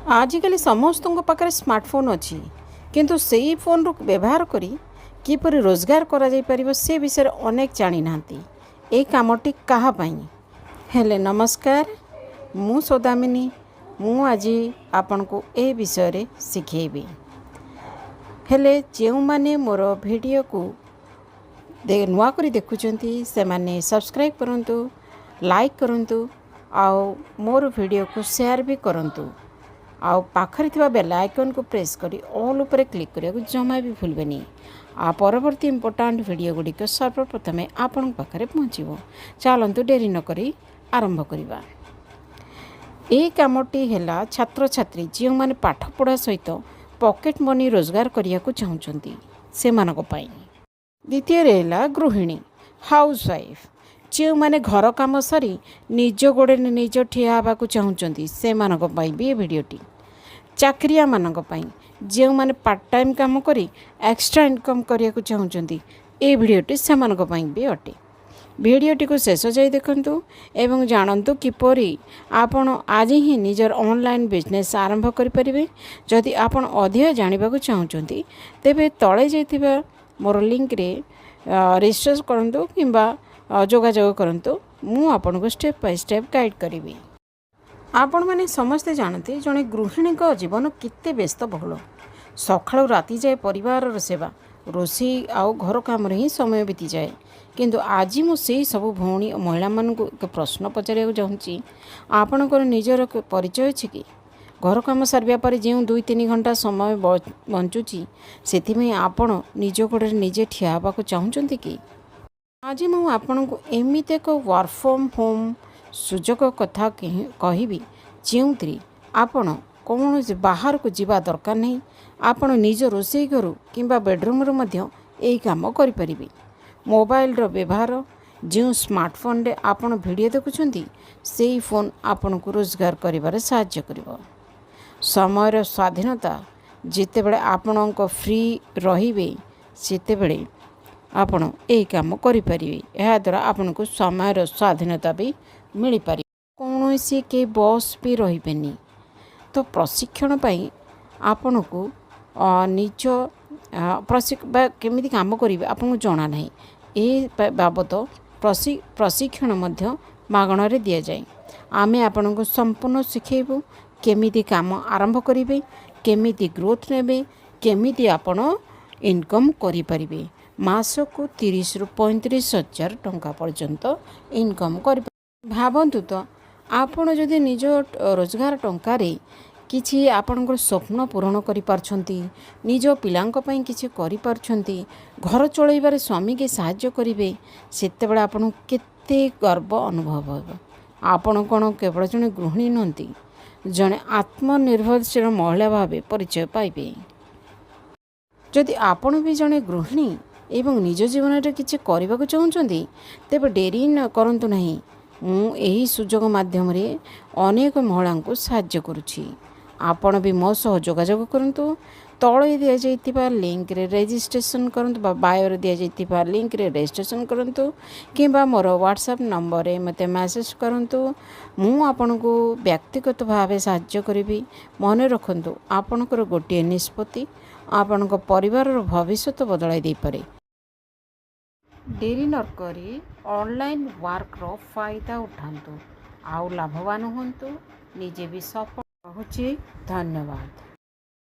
आजिकल समस्त पाखे स्मार्टफोन अच्छी किंतु से ही फोन व्यवहार करी किपर रोजगार कर से विषय अनेक जानी ना ये कामटी कहाँपाई हेले। नमस्कार, मु सौदामिनी मु आज आपण को ए विषय शिखेबी। हेले जो माने मोर वीडियो को नुआ करी देखुचंती से माने सब्सक्राइब करंतु, लाइक करंतु, आउ मोर वीडियो को शेयर भी करंतु। आउ पाखरे थिबा बेल आइकन को प्रेस करी ऑल ऊपर क्लिक करिया को जमा भी भूलबेनी। आ परवर्ती इंपोर्टेंट वीडियो गुड़िक सर्वप्रथम आपण पाखरे पहुँचो। चलतु डेरी न करी आरंभ करिबा। ए कामटी हैला छात्र छात्री जो माने पाठ पढ़ा सहित पॉकेट मनी रोजगार करिया को चाहुचंती से मानको पाई। द्वितीय रहेला गृहिणी हाउस वाइफ जो माने घर काम सरी निज गोड़े निज ठिया हवा को चाहुचंती से मानको पाई भी वीडियोटी। चाकरिया मानक पाई जो माने पार्ट टाइम काम करी एक्स्ट्रा इनकम करिया को चाहुचंती ए वीडियोटी से मानक पाई भी अटे। वीडियोटी को शेष जाई देखंतु एवं जानंतु किपरि आपण आज ही निजर ऑनलाइन बिजनेस आरंभ करि परिबे। जदि आपण अधिक जानिबा को चाहुचंती तेबे तळे जाइथिबा मोर लिंक रे रजिस्टर करंतु किंबा जोगाजोग करंतु। मु आपण को स्टेप बाय स्टेप गाइड करिबी। आपण माने समस्ते जानते जड़े गृहिणी जीवन केते व्यस्त बहुल सकाळु राति जाए परिवार सेवा रोषे आउ घर काम ही समय बीती जाए। किंतु आज मुझे सब भौणी और महिला मानक एक प्रश्न पचार चाहूँगी। आपणकर निजर परिचय अच्छी कि घर कम सारा पर जो 2-3 घंटा समय बंचुची से आपण निज गोड़े निजे ठिया हवा चाहूँगी कि आज मुझे आपन को एमती एक वर्क फ्रॉम होम सुजोग कथा कहबी जो आपण कौन बाहर को जीवा दरकार नहीं। आपण निज रोषे घर किंबा बेडरूम यही काम करें। मोबाइल रो व्यवहार जो स्मार्टफोन रे आपण वीडियो देखुं से ही फोन आपण को रोजगार करिबारे सहाय्य करिवो। समय स्वाधीनता जिते बड़े आपण फ्री रहिबे सेते बड़े आपण यही काम करें। यह द्वारा आपण को समय स्वाधीनता भी मिल पार। कौन सी के बॉस भी रही तो प्रशिक्षण पाई आपण को निज केमी काम करेंगे आपको जना ना ए बाबद प्रशिक्षण मागण दि जाए। आमे आपण को संपूर्ण शिखेबू केमी काम आरंभ करेंगे, केमी ग्रोथ ने केमी आपण इनकम करें। मासको 30 ରୁ 35 हजार टंका पर्यंत इनकम कर भावतु। तो आपण जदि निज रोजगार टंकार किछि आपणकर स्वप्न पूरण करि पारछंती, निज पिलांक पई किछि करि पारछंती, घर चलैबारे स्वामी के सहाय्य करिवे सेते बेला आपण केते गर्व अनुभव होबो। आपण कोन केवल जने गृहिणी नहंती जने आत्मनिर्भरशील महिला भावे परिचय पाइबे। जदि आपण भी जने गृहिणी एवं निज जीवन में किसी करने को चाहते तेज डेरी न करंतु नहीं। यही सुजोग माध्यम रे अनेक महिला को साहाय्य करुछि। आपण भी मो सह जोगाजोग करंतु। तले दि जाइतिबा लिंक रे रजिस्ट्रेशन करंतु बा बायो रे दि जाइतिबा लिंक रे रजिस्ट्रेशन करंतु किंबा मोर व्हाट्सएप नंबर रे मते मैसेज करंतु। मु आपण को व्यक्तिगत भाव साहाय्य करिवि। मन रखंतु आपणकर गोटे निष्पत्ति आपण परिवार भविष्य बदलाई दे पारे। डेरी न करी ऑनलाइन वर्क रो फायदा उठांतु आउ लाभवान होंतु निजे भी सफल होछि। धन्यवाद।